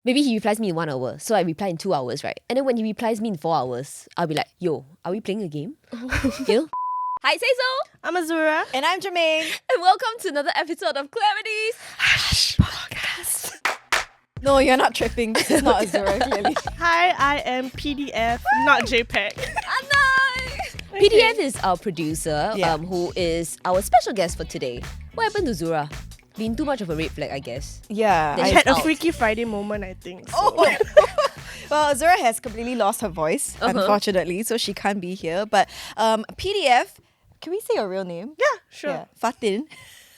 Maybe he replies me in 1 hour, so I reply in 2 hours, right? And then when he replies me in 4 hours, I'll be like, yo, are we playing a game? You know? Hi, say so! I'm Azura. And I'm Germaine. And welcome to another episode of Clarity's Hush Podcast. No, you're not tripping. This is not Azura, clearly. Hi, I am PDF, not JPEG. PDF is our producer, Yeah. who is our special guest for today. What happened to Zura? Been too much of a red flag, I guess. Yeah. Then I she's had a out. Freaky Friday moment, I think. So. Oh. Well, Azura has completely lost her voice, unfortunately, so she can't be here. But PDF, can we say your real name? Yeah, sure. Yeah. Fatin.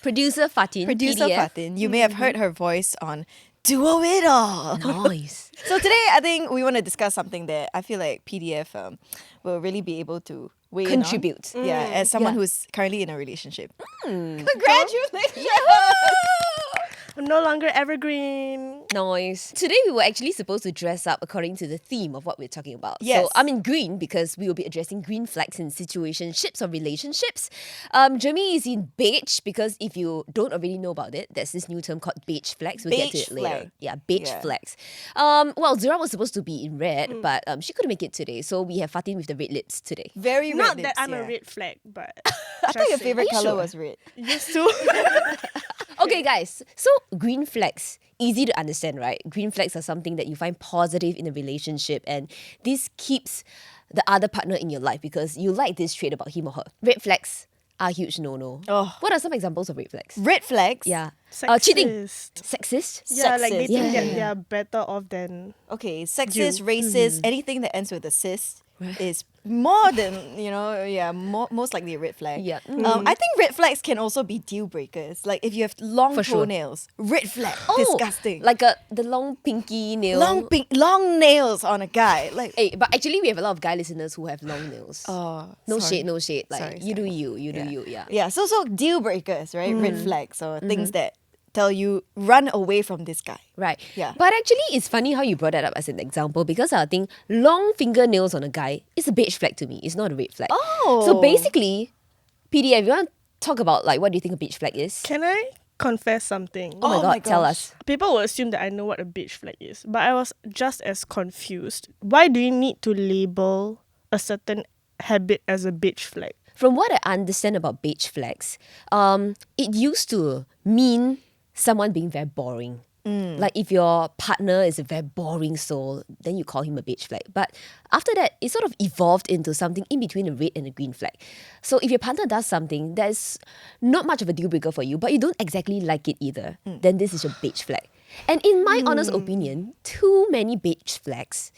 Producer Fatin. Producer PDF. Fatin. You may have heard her voice on Duo It All. Nice. So today, I think we want to discuss something that I feel like PDF will really be able to weigh in on. Contribute. Yeah, as someone Yeah. who's currently in a relationship. Congratulations! I'm no longer evergreen. Nice. Today we were actually supposed to dress up according to the theme of what we're talking about. Yes. So I'm in green because we will be addressing green flags in situationships or relationships. Jamie is in beige because if you don't already know about it, there's this new term called beige flags. We'll get to Beige it later. flag. Yeah, beige Yeah. flags. Well, Zura was supposed to be in red, but she couldn't make it today. So we have Fatin with the red lips today. Very red Not lips, that I'm yeah. a red flag, but I thought your favorite Are you color sure? was red. used to. Okay, guys. So green flags, easy to understand, right? Green flags are something that you find positive in a relationship, and this keeps the other partner in your life because you like this trait about him or her. Red flags are huge no-no. Oh. What are some examples of red flags? Red flags? Yeah. Sexist. Cheating. Sexist. Yeah, like they Sexist. think Yeah. that they are better off than. Okay, sexist, racist, anything that ends with a cis is more than, most likely a red flag. Yeah. I think red flags can also be deal breakers. Like if you have long For sure. toenails, red flag, Oh, disgusting. Like the long pinky nail. long nails on a guy. Like, Hey, but actually we have a lot of guy listeners who have long nails. oh, No sorry. shade, no shade. Like Sorry, you do sorry. you do Yeah. you, yeah. Yeah, so deal breakers, right? Red flags or things that tell you run away from this guy. Right. Yeah. But actually, it's funny how you brought that up as an example because I think long fingernails on a guy is a beige flag to me. It's not a red flag. Oh. So basically, PDF, you want to talk about like what do you think a beige flag is? Can I confess something? Oh my Oh god, my tell gosh. us. People will assume that I know what a beige flag is, but I was just as confused. Why do you need to label a certain habit as a beige flag? From what I understand about beige flags, it used to mean someone being very boring. Like if your partner is a very boring soul, then you call him a beige flag. But after that, it sort of evolved into something in between a red and a green flag. So if your partner does something that's not much of a deal breaker for you, but you don't exactly like it either, then this is your beige flag. And in my honest opinion, too many beige flags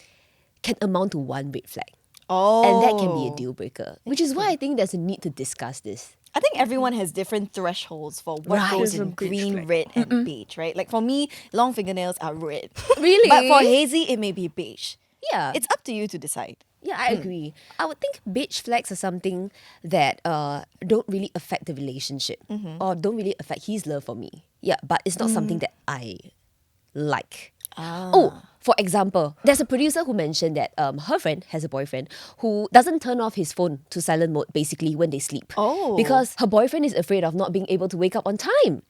can amount to one red flag. Oh. And that can be a deal breaker, which is why I think there's a need to discuss this. I think everyone has different thresholds for what Right. goes Is a in beige green, flag. red, and beige, right? Like for me, long fingernails are red. Really? But for hazy, it may be beige. Yeah. It's up to you to decide. Yeah, I agree. I would think beige flags are something that don't really affect the relationship or don't really affect his love for me. Yeah, but it's not something that I like. Oh, for example, there's a producer who mentioned that her friend has a boyfriend who doesn't turn off his phone to silent mode basically when they sleep. Oh. Because her boyfriend is afraid of not being able to wake up on time.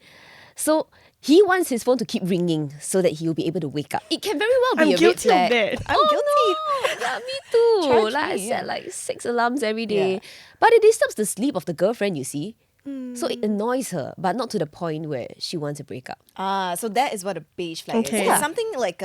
So he wants his phone to keep ringing so that he'll be able to wake up. It can very well be I'm a red guilty of flag. that. I'm guilty. No. Yeah, me too. Charge Like I me, set yeah. like 6 alarms every day. Yeah. But it disturbs the sleep of the girlfriend, you see. So it annoys her, but not to the point where she wants to break up. So that is what a beige flag Okay. is. Yeah. It's something like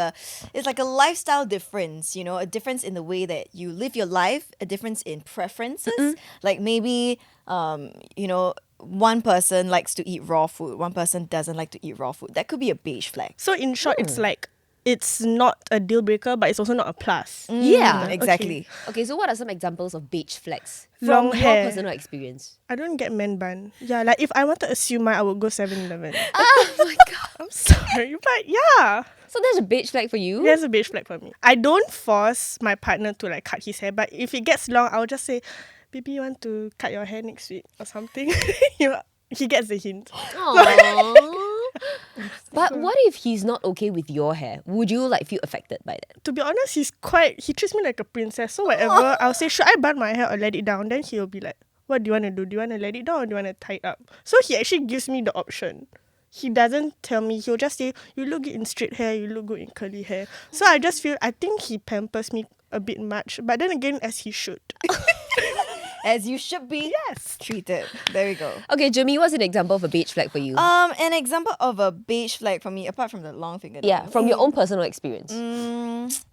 it's like a lifestyle difference, a difference in the way that you live your life, a difference in preferences. Like maybe, one person likes to eat raw food, one person doesn't like to eat raw food. That could be a beige flag. So in short, it's like it's not a deal breaker, but it's also not a plus. Yeah. Exactly. Okay, so what are some examples of beige flags? Long From hair. your personal experience. I don't get man bun. Yeah, like if I want to assume I would go 7-Eleven. Oh my god. I'm sorry, but yeah. So there's a beige flag for you? There's a beige flag for me. I don't force my partner to like cut his hair, but if it gets long, I'll just say, baby, you want to cut your hair next week or something? He gets the hint. Aww. But what if he's not okay with your hair? Would you like feel affected by that? To be honest, he treats me like a princess. So whatever, I'll say, should I bun my hair or let it down? Then he'll be like, what do you want to do? Do you want to let it down or do you want to tie it up? So he actually gives me the option. he doesn't tell me. He'll just say, you look good in straight hair, you look good in curly hair. So I just feel, I think he pampers me a bit much. But then again, as he should. As you should be treated. There we go. Okay, Jimmy, what's an example of a beige flag for you? An example of a beige flag for me, apart from the long finger. Yeah, from your own personal experience.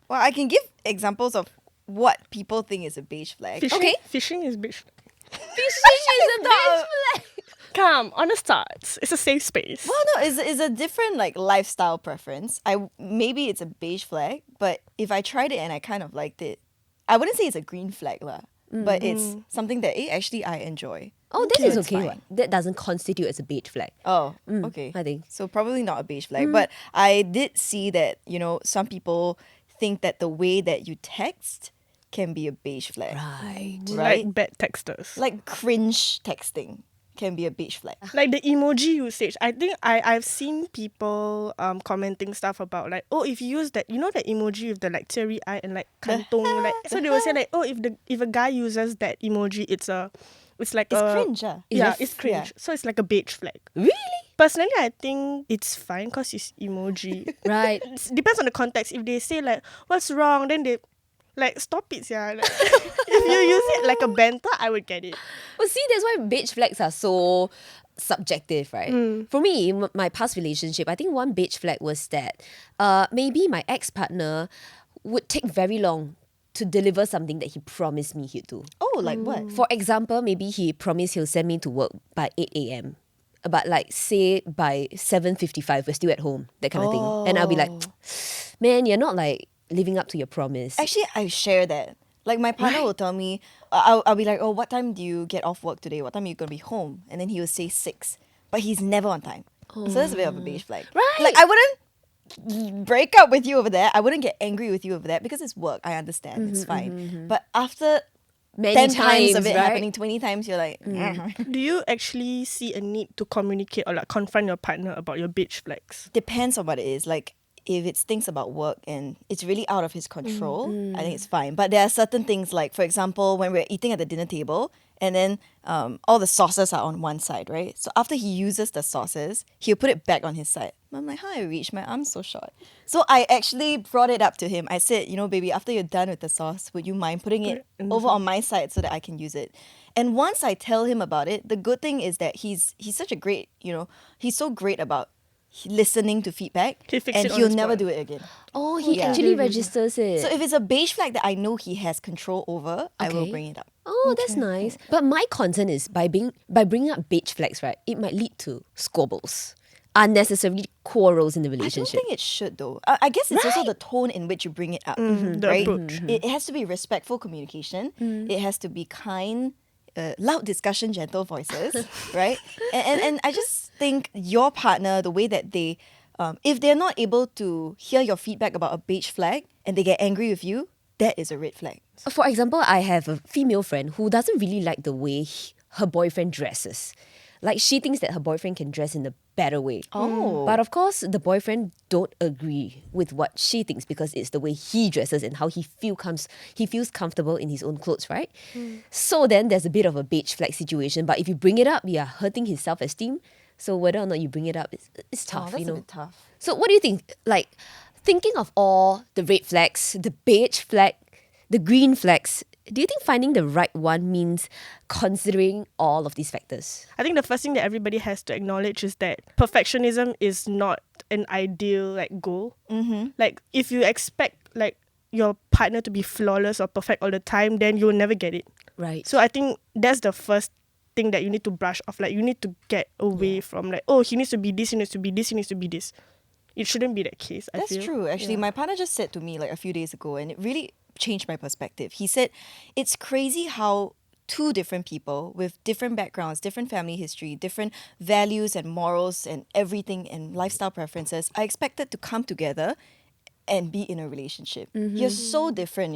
Well, I can give examples of what people think is a beige flag. Fishing is beige. Fishing is a beige flag. Come, on the start. It's a safe space. Well, no, it's a different like lifestyle preference. Maybe it's a beige flag, but if I tried it and I kind of liked it, I wouldn't say it's a green flag lah. But it's something that actually I enjoy. Oh, that So is it's okay. fine. What? That doesn't constitute as a beige flag. Oh, okay. I think. So probably not a beige flag. But I did see that, some people think that the way that you text can be a beige flag. Right. Right? Like bad texters. Like cringe texting can be a beige flag. Like the emoji usage. I think I've seen people commenting stuff about like, oh, if you use that, that emoji with the like teary eye and like kantong, like, so they will say like, oh, if a guy uses that emoji, it's like It's a cringe. Yeah, Is it? it's cringe. Yeah. So it's like a beige flag. Really? Personally, I think it's fine because it's emoji. Right. It depends on the context. If they say like, what's wrong, then they like, stop it, yeah. Like, if you use it like a banter, I would get it. Well, see, that's why beige flags are so subjective, right? For me, my past relationship, I think one beige flag was that maybe my ex-partner would take very long to deliver something that he promised me he'd do. Oh, like what? For example, maybe he promised he'll send me to work by 8 a.m. But like, say by 7:55, we're still at home, that kind of thing. And I'll be like, man, you're not like living up to your promise. Actually, I share that. Like my partner will tell me, I'll be like, oh, what time do you get off work today? What time are you going to be home? And then he will say 6. But he's never on time. So that's a bit of a beige flag. Right. Like I wouldn't break up with you over that. I wouldn't get angry with you over that because it's work. I understand. It's fine. But after Many 10 times of it right? happening, 20 times, you're like, Do you actually see a need to communicate or like confront your partner about your beige flags? depends on what it is. Like if it's things about work and it's really out of his control, I think it's fine. But there are certain things like, for example, when we're eating at the dinner table and then all the sauces are on one side, right? So after he uses the sauces, he'll put it back on his side. I'm like, how I reach? My arm's so short. So I actually brought it up to him. I said, baby, after you're done with the sauce, would you mind putting it over on my side so that I can use it? And once I tell him about it, the good thing is that he's such a great, he's so great about listening to feedback, He fixed and it on he'll the never spot. do it again. Oh, he Yeah. actually registers it. So if it's a beige flag that I know he has control over, I will Okay. bring it up. Oh, that's nice. But my concern is by bringing up beige flags, right? It might lead to squabbles, unnecessary quarrels in the I don't relationship. think it should though. I guess it's also the tone in which you bring it up, The right? approach. It has to be respectful communication. It has to be kind, loud discussion, gentle voices, right? And I just think your partner, the way that they, if they're not able to hear your feedback about a beige flag and they get angry with you, that is a red flag. For example, I have a female friend who doesn't really like the way her boyfriend dresses. Like, she thinks that her boyfriend can dress in a better way. Oh. But of course, the boyfriend don't agree with what she thinks because it's the way he dresses and how he feels comfortable in his own clothes, right? So then there's a bit of a beige flag situation. But if you bring it up, you're hurting his self-esteem. So whether or not you bring it up, it's tough, That's you know. a bit tough. So what do you think? Like, thinking of all the red flags, the beige flag, the green flags, do you think finding the right one means considering all of these factors? I think the first thing that everybody has to acknowledge is that perfectionism is not an ideal like goal. Like if you expect like your partner to be flawless or perfect all the time, then you'll never get it. Right. So I think that's the first thing that you need to brush off. Like you need to get away from like, oh, he needs to be this, he needs to be this, he needs to be this. It shouldn't be that case. I That's feel. true. Actually, my partner just said to me like a few days ago, and it really changed my perspective. He said, it's crazy how two different people with different backgrounds, different family history, different values and morals and everything and lifestyle preferences are expected to come together and be in a relationship. You're so different,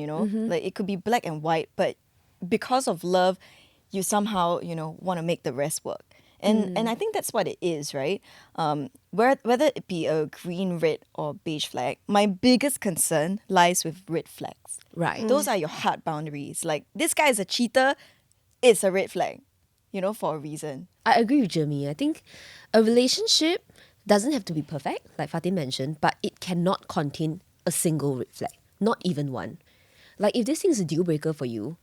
like it could be black and white, but because of love, you somehow, want to make the rest work. And I think that's what it is, right? Whether it be a green, red, or beige flag, my biggest concern lies with red flags. Right. Those are your hard boundaries. Like, this guy is a cheater, it's a red flag, for a reason. I agree with Jeremy. I think a relationship doesn't have to be perfect, like Fatin mentioned, but it cannot contain a single red flag, not even one. Like if this thing is a deal breaker for you,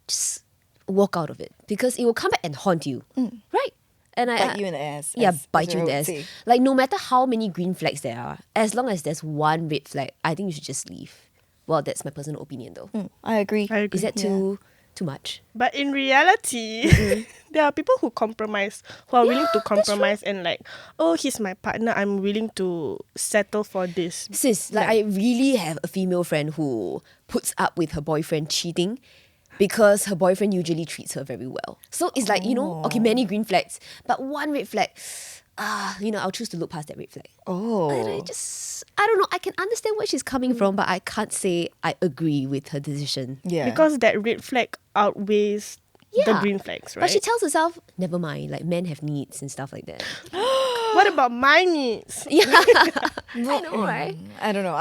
just walk out of it because it will come back and haunt you, right? And Bite you in the ass. Yeah, as bite you in Azura the would ass. say. Like no matter how many green flags there are, as long as there's one red flag, I think you should just leave. Well, that's my personal opinion though. I agree. I agree. Is that too much? But in reality, there are people who compromise, who are willing to compromise and like, oh, he's my partner, I'm willing to settle for this. Sis, like I really have a female friend who puts up with her boyfriend cheating because her boyfriend usually treats her very well. So it's like, okay, many green flags, but one red flag, I'll choose to look past that red flag. And I don't know, I can understand where she's coming from, but I can't say I agree with her decision. Yeah. Because that red flag outweighs the green flags, right? But she tells herself, never mind, like men have needs and stuff like that. What about my needs? Yeah, I know, right? I don't know.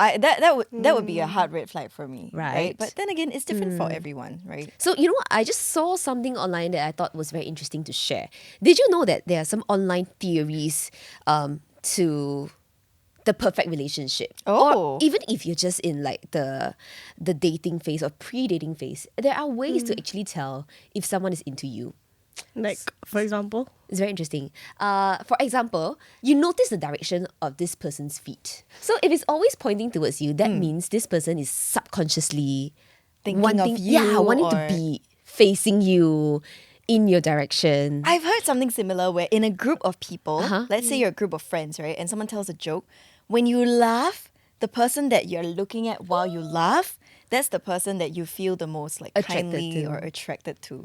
That would be a hard red flag for me. Right. But then again, it's different for everyone, right? So, you know what? I just saw something online that I thought was very interesting to share. Did you know that there are some online theories to the perfect relationship? Oh. Or even if you're just in like the dating phase or pre-dating phase, there are ways to actually tell if someone is into you. Like, for example? It's very interesting. For example, you notice the direction of this person's feet. So if it's always pointing towards you, that means this person is subconsciously Thinking of you wanting to or- be facing you in your direction. I've heard something similar where in a group of people, Uh-huh. let's say you're a group of friends, right? And someone tells a joke. When you laugh, the person that you're looking at while you laugh, that's the person that you feel the most like Attracted kindly to. or attracted to.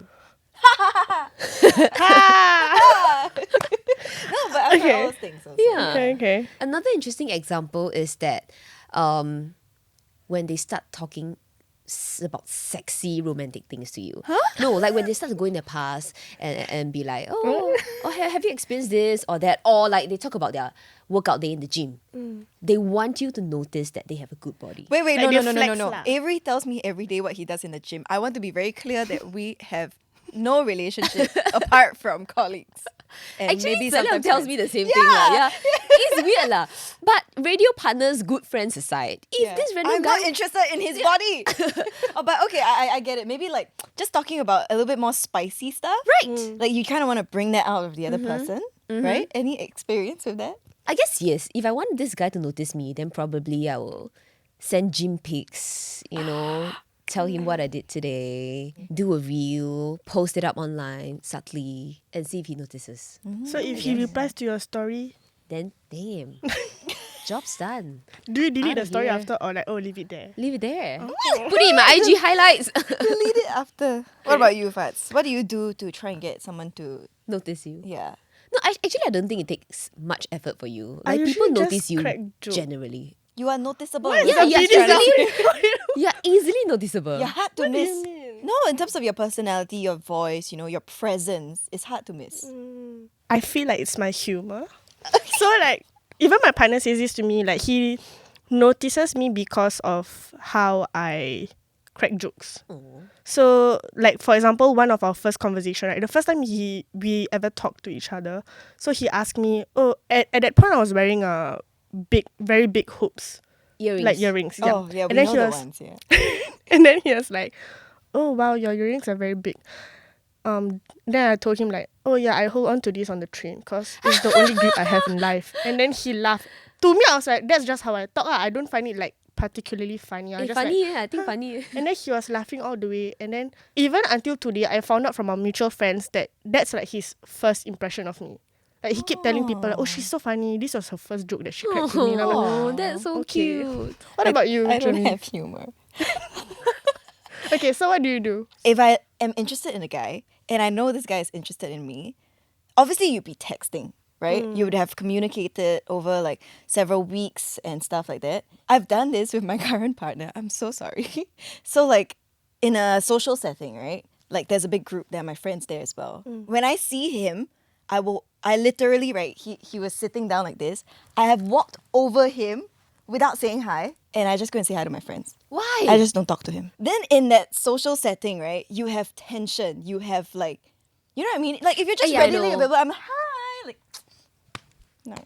No, but I've heard all those things also. Yeah. Okay. Another interesting example is that when they start talking about sexy romantic things to you. No, like when they start to go in the past and be like, have you experienced this or that? Or like they talk about their workout day in the gym. They want you to notice that they have a good body. Wait, Like no, they no. flex lah. Avery tells me every day what he does in the gym. I want to be very clear that we have no relationship apart from colleagues. And Actually, maybe Zeliang sometimes tells me the same thing. Yeah. It's weird. But radio partners, good friends aside, if this random I'm guy... not interested in his body. But okay, I get it. Maybe like just talking about a little bit more spicy stuff. Right. Like you kind of want to bring that out of the other person, right? Any experience with that? I guess yes. If I want this guy to notice me, then probably I will send gym pics, tell him what I did today, do a reel, post it up online subtly, and see if he notices. So if he replies to your story, Then, damn, job's done. do you delete Outta the story here. after or like, oh, leave it there? Leave it there. Put it in my IG highlights. Delete it after. What about you, Fats? What do you do to try and get someone to? Notice you. Yeah. No, actually, I don't think it takes much effort for you. I Like people usually just notice you crack joke. generally. You are noticeable. What is Is Yeah, that the what yeah, you're meaning trying of to say? You're easily noticeable. You're hard to What do miss. you mean? No, in terms of your personality, your voice, your presence, it's hard to miss. I feel like it's my humor. So like, even my partner says this to me, like he notices me because of how I crack jokes. So like, for example, one of our first conversation, right? The first time we ever talked to each other, so he asked me, at that point I was wearing a very big hoops, Earrings. like earrings. Yeah. Oh, yeah, we And then know he the was, ones, yeah. and then he was like, oh wow, your earrings are very big. Then I told him like, oh yeah, I hold on to this on the train because it's the only grip I have in life. And then he laughed. To me, I was like, that's just how I talk. I don't find it like particularly funny. I Eh, just funny, like, I think funny. and then he was laughing all the way. And then even until today, I found out from our mutual friends that that's like his first impression of me. Like he kept telling people like, oh, she's so funny. This was her first joke that she cracked to me. And I'm like, Oh, that's so Okay. cute. what about you, I don't Jeremy? have humor. Okay, so what do you do? If I am interested in a guy and I know this guy is interested in me, obviously you'd be texting, right? You would have communicated over like several weeks and stuff like that. I've done this with my current partner. I'm so sorry. So like in a social setting, right? Like there's a big group there, my friends there as well. When I see him, I literally, right, he was sitting down like this. I have walked over him without saying hi and I just go and say hi to my friends. Why? I just don't talk to him. Then in that social setting, right, you have tension. You have like, you know what I mean? Like if you're just Yeah, I readily know. available, I'm hi. Like, no.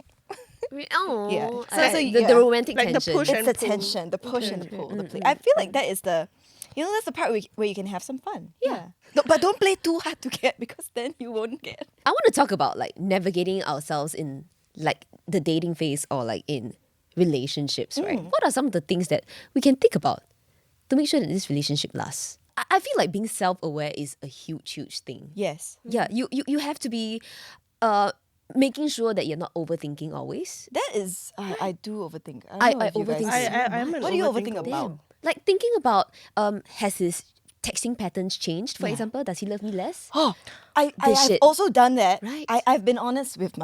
Oh, Yeah. the romantic Like the tension. push It's and the pull. tension, the push and Okay. pull, the play. I feel like that is the, that's the part where you can have some fun. Yeah. No, but don't play too hard to get, because then you won't get. I want to talk about like navigating ourselves in like the dating phase or like in relationships, right? What are some of the things that we can think about to make sure that this relationship lasts? I feel like being self-aware is a huge thing. Yes. Yeah, you have to be making sure that you're not overthinking always. That is, I do overthink. I don't know if you guys overthink do. so I'm an What do you overthinker. overthink about? Like thinking about has his texting patterns changed? For example, does he love me less? Oh, This I've shit. also done that. Right. I've been honest with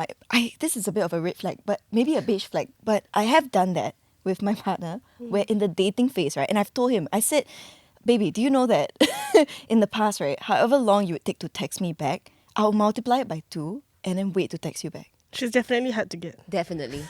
this is a bit of a red flag, but maybe a beige flag. But I have done that with my partner, where in the dating phase, right? And I've told him, I said, baby, do you know that in the past, right, however long you would take to text me back, I'll multiply it by 2 and then wait to text you back. She's definitely hard to get. Definitely.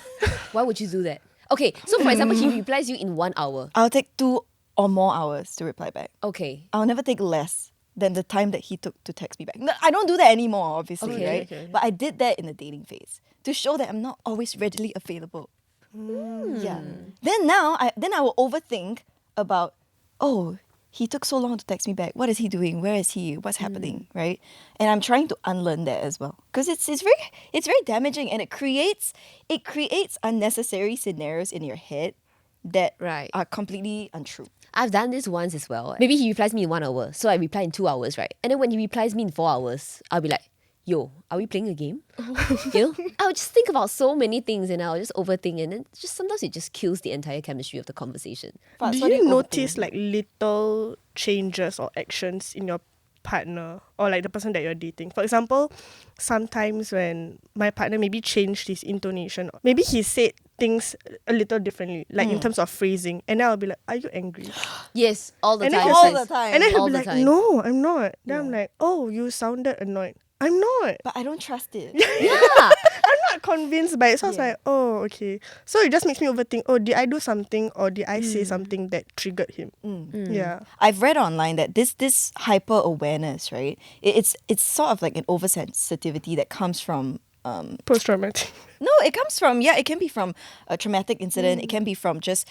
Why would you do that? Okay, so for example, he replies you in 1 hour. I'll take 2 or more hours to reply back. Okay. I'll never take less than the time that he took to text me back. No, I don't do that anymore, obviously, Okay, right? okay. But I did that in the dating phase to show that I'm not always readily available. Yeah. Then I will overthink about, oh, he took so long to text me back. What is he doing? Where is he? What's happening? Right? And I'm trying to unlearn that as well, because it's very damaging, and it creates unnecessary scenarios in your head that Right. are completely untrue. I've done this once as well. Maybe he replies me in 1 hour, so I reply in 2 hours, right? And then when he replies me in 4 hours, I'll be like, yo, are we playing a game? I'll just think about so many things and I'll just overthink, and then just sometimes it just kills the entire chemistry of the conversation. But Do so you overthink. notice like little changes or actions in your partner or like the person that you're dating? For example, sometimes when my partner maybe changed his intonation, maybe he said things a little differently, like in terms of phrasing, and then I'll be like, are you angry? Yes, all the And then time. he'll All say- the time. And then he'll All be the like, time. no, I'm not. Then I'm like, oh, you sounded annoyed. I'm not. But I don't trust it. Yeah. I'm not convinced by it. So I was Yeah. like, oh, okay. So it just makes me overthink, oh, did I do something or did I say something that triggered him? Yeah. I've read online that this hyper awareness, right? It's sort of like an oversensitivity that comes from Post-traumatic. no, it comes from it can be from a traumatic incident. It can be from just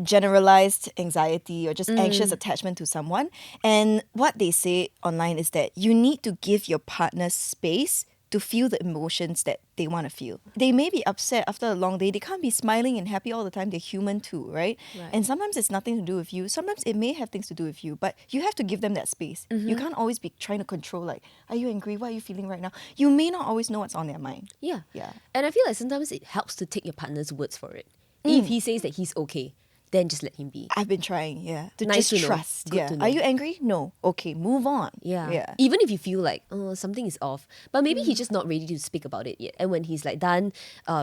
generalized anxiety or just anxious attachment to someone. And what they say online is that you need to give your partner space to feel the emotions that they want to feel. They may be upset after a long day. They can't be smiling and happy all the time. They're human too, right? And sometimes it's nothing to do with you. Sometimes it may have things to do with you, but you have to give them that space. You can't always be trying to control, like, are you angry? What are you feeling right now? You may not always know what's on their mind. Yeah. Yeah. And I feel like sometimes it helps to take your partner's words for it. If he says that he's okay, then just let him be. I've been trying, to Nice just to know. trust. Good to know. Are you angry? No. Okay, move on. Yeah. Even if you feel like, oh, something is off, but maybe he's just not ready to speak about it yet. And when he's like done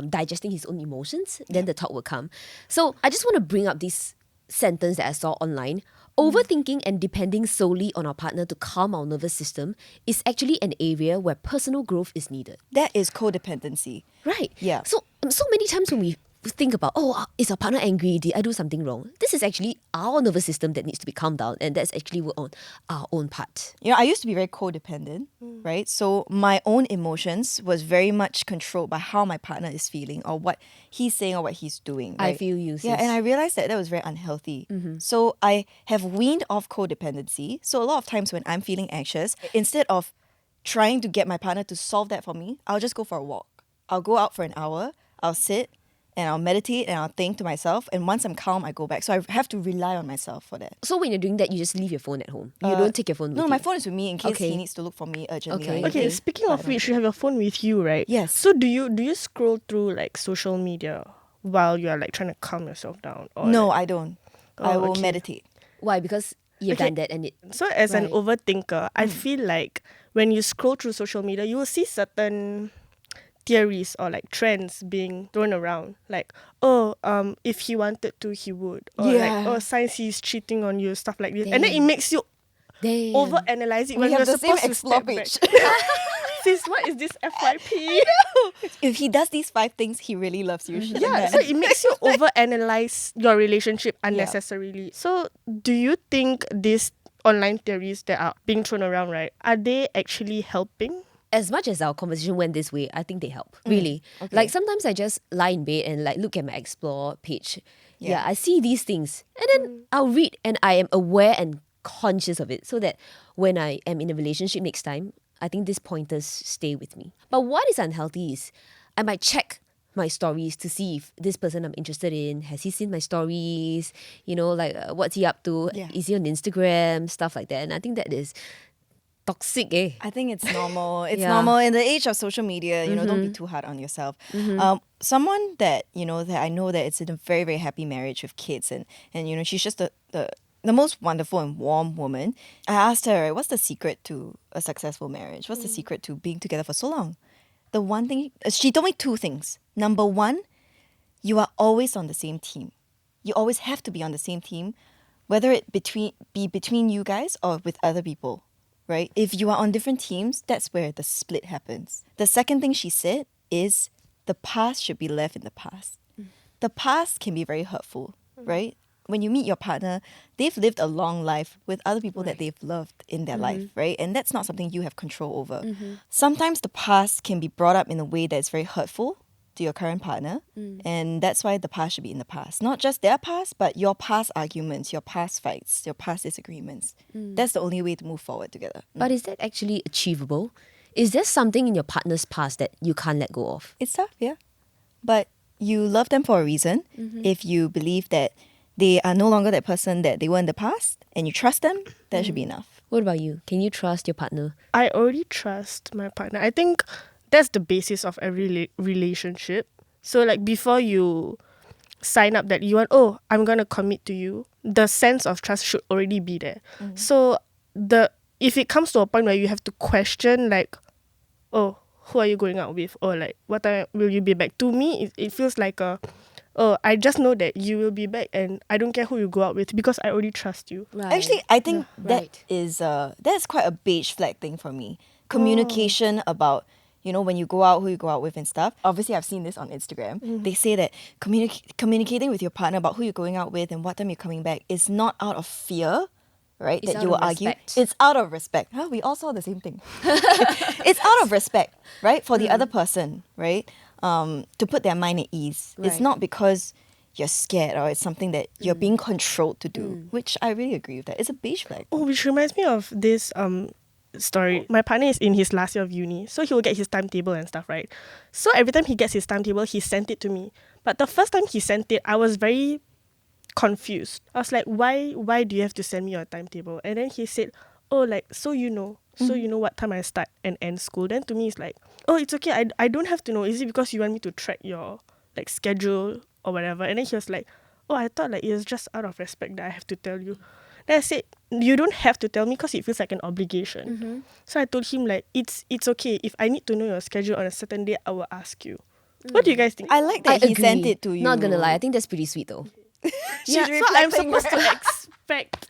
digesting his own emotions, then the talk will come. So I just want to bring up this sentence that I saw online. Overthinking and depending solely on our partner to calm our nervous system is actually an area where personal growth is needed. That is codependency. Right. Yeah. So many times when we think about, oh, is our partner angry? Did I do something wrong? This is actually our nervous system that needs to be calmed down, and that's actually work on our own part. I used to be very codependent, right? So my own emotions was very much controlled by how my partner is feeling or what he's saying or what he's doing. I right? feel you, Yeah, sis. and I realized that was very unhealthy. So I have weaned off codependency. So a lot of times when I'm feeling anxious, instead of trying to get my partner to solve that for me, I'll just go for a walk. I'll go out for an hour, I'll sit, and I'll meditate and I'll think to myself. And once I'm calm, I go back. So I have to rely on myself for that. So when you're doing that, you just leave your phone at home. You don't take your phone with No, you. my phone is with me in case Okay. he needs to look for me urgently. Okay. or Okay, anything. speaking of which, you have your phone with you, right? Yes. So do you scroll through like social media while you're like trying to calm yourself down? Or No, like- I don't. I Oh, will okay. meditate. Why? Because you've Okay. done that and it... So as an Right. overthinker, I feel like when you scroll through social media, you will see certain theories or like trends being thrown around. Like, oh, if he wanted to, he would. Or Yeah. like, oh, signs he's cheating on you, stuff like this. And then it Damn. makes you Damn. overanalyze it We when have you're the same supposed to explore step back. page. Sis, what is this FYP? If he does these 5 things, he really loves you. Yeah, so it makes you overanalyze your relationship unnecessarily. So do you think these online theories that are being thrown around, right, are they actually helping? as much as our conversation went this way, I think they help. Really. Okay. Like sometimes I just lie in bed and like look at my explore page. Yeah. I see these things. And then I'll read and I am aware and conscious of it so that when I am in a relationship next time, I think these pointers stay with me. But what is unhealthy is I might check my stories to see if this person I'm interested in, has he seen my stories? You know, like what's he up to? Yeah. Is he on Instagram? Stuff like that. And I think that is toxic, eh? I think it's normal. It's Yeah. normal in the age of social media. You know, don't be too hard on yourself. Someone that that I know that it's in a very, very happy marriage with kids, and she's just the most wonderful and warm woman. I asked her, right, what's the secret to a successful marriage? What's the secret to being together for so long? The one thing she told me, two things. Number one, you are always on the same team. You always have to be on the same team, whether it be between you guys or with other people. Right? If you are on different teams, that's where the split happens. The second thing she said is the past should be left in the past. The past can be very hurtful, right? When you meet your partner, they've lived a long life with other people that they've loved in their life, right? And that's not something you have control over. Sometimes the past can be brought up in a way that's very hurtful to your current partner, and that's why the past should be in the past. Not just their past, but your past arguments, your past fights, your past disagreements. That's the only way to move forward together. But is that actually achievable? Is there something in your partner's past that you can't let go of? It's tough, yeah. But you love them for a reason. If you believe that they are no longer that person that they were in the past, and you trust them, that should be enough. What about you? Can you trust your partner? I already trust my partner. I think that's the basis of every relationship. So like before you sign up that you want, I'm going to commit to you, the sense of trust should already be there. So if it comes to a point where you have to question like, who are you going out with? Or like, what time will you be back? To me, it feels like I just know that you will be back and I don't care who you go out with because I already trust you. Right. Actually, I think right. that's quite a beige flag thing for me. Communication about, when you go out, who you go out with and stuff. Obviously, I've seen this on Instagram. They say that communicating with your partner about who you're going out with and what time you're coming back is not out of fear, right? It's that out you will of argue. respect. It's out of respect. We all saw the same thing. It's out of respect, right? For the other person, right? To put their mind at ease. It's Right. not because you're scared or it's something that you're being controlled to do, which I really agree with that. It's a beige flag. Which reminds me of this story. My partner is in his last year of uni, so he will get his timetable and stuff, right? So every time he gets his timetable, he sent it to me. But the first time he sent it, I was very confused. I was like, why do you have to send me your timetable? And then he said, so you know what time I start and end school. Then to me it's like, it's okay, I don't have to know. Is it because you want me to track your like schedule or whatever? And then he was like, I thought like it's just out of respect that I have to tell you. Then I said, you don't have to tell me because it feels like an obligation. So I told him like, it's okay. If I need to know your schedule on a certain day, I will ask you. What do you guys think? I like that he sent it to you. Not gonna lie, I think that's pretty sweet though. She's so I'm reflecting, supposed to expect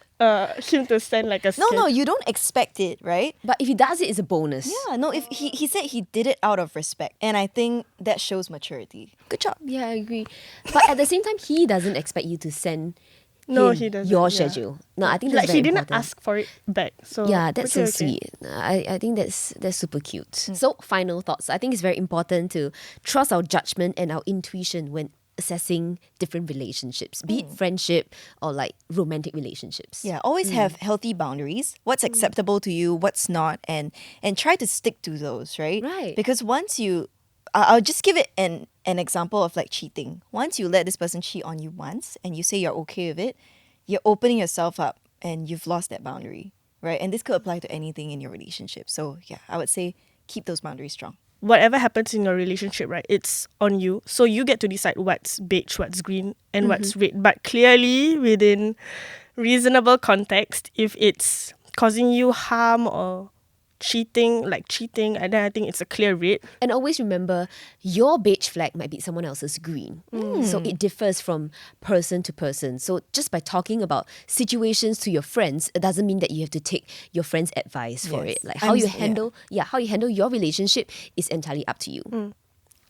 him to send like a No, you don't expect it, right? But if he does it, it's a bonus. Yeah, no, if he said he did it out of respect. And I think that shows maturity. Good job. Yeah, I agree. But at the same time, he doesn't expect you to send No, him he doesn't, your yeah. schedule. No, I think that's Like very he didn't important. ask for it back. So Yeah, that's okay, so okay. sweet. I think that's super cute. So, final thoughts. I think it's very important to trust our judgment and our intuition when assessing different relationships, be it friendship or like romantic relationships. Yeah, always have healthy boundaries. What's acceptable to you, what's not, and try to stick to those, right? Right. Because once you, I'll just give it an example of like cheating. Once you let this person cheat on you once and you say you're okay with it, you're opening yourself up and you've lost that boundary, right? And this could apply to anything in your relationship. So yeah, I would say keep those boundaries strong. Whatever happens in your relationship, right, it's on you. So you get to decide what's beige, what's green, and what's red. But clearly within reasonable context, if it's causing you harm or cheating, and then I think it's a clear red. And always remember, your beige flag might be someone else's green. So it differs from person to person. So just by talking about situations to your friends, it doesn't mean that you have to take your friend's advice for Yes. it. Like how you handle your relationship is entirely up to you.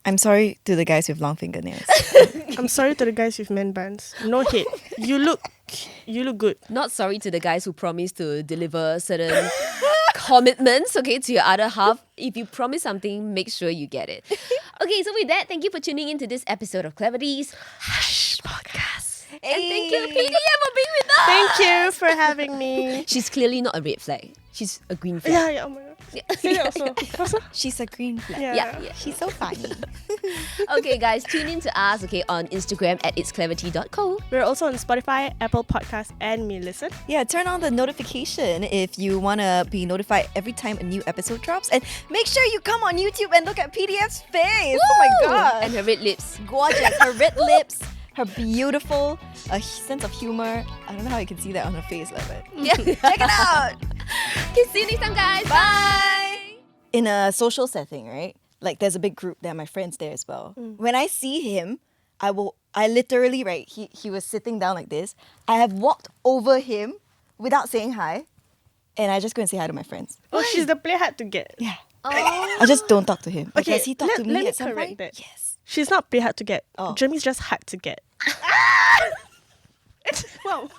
I'm sorry to the guys with long fingernails. I'm sorry to the guys with man buns. No hate. You look good. Not sorry to the guys who promise to deliver certain commitments, okay, to your other half. If you promise something, make sure you get it. Okay, so with that, thank you for tuning into this episode of Cleverities Hush Podcast. And thank you, PDM, for being with us. Thank you for having me. She's clearly not a red flag. She's a green flag. Yeah, oh my god. Say that also. She's a green flag. Yeah. She's so funny. Okay, guys, tune in to us, okay, on Instagram at itscleverty.co. We're also on Spotify, Apple Podcasts, and Me Listen. Yeah, turn on the notification if you want to be notified every time a new episode drops. And make sure you come on YouTube and look at PDF's face. Oh my god. And her red lips. Gorgeous. Her red lips, her beautiful sense of humor. I don't know how you can see that on her face, but Yeah. check it out. Okay, see you next time, guys. Bye. In a social setting, right? Like there's a big group there, my friends there as well. When I see him, I literally, right, he was sitting down like this. I have walked over him without saying hi. And I just go and say hi to my friends. Oh, she's the play hard to get. Yeah. Oh. I just don't talk to him. Okay, Because he talked to let me me at some correct point. that. Yes. She's not play hard to get. Oh. Jeremy's just hard to get. Wow.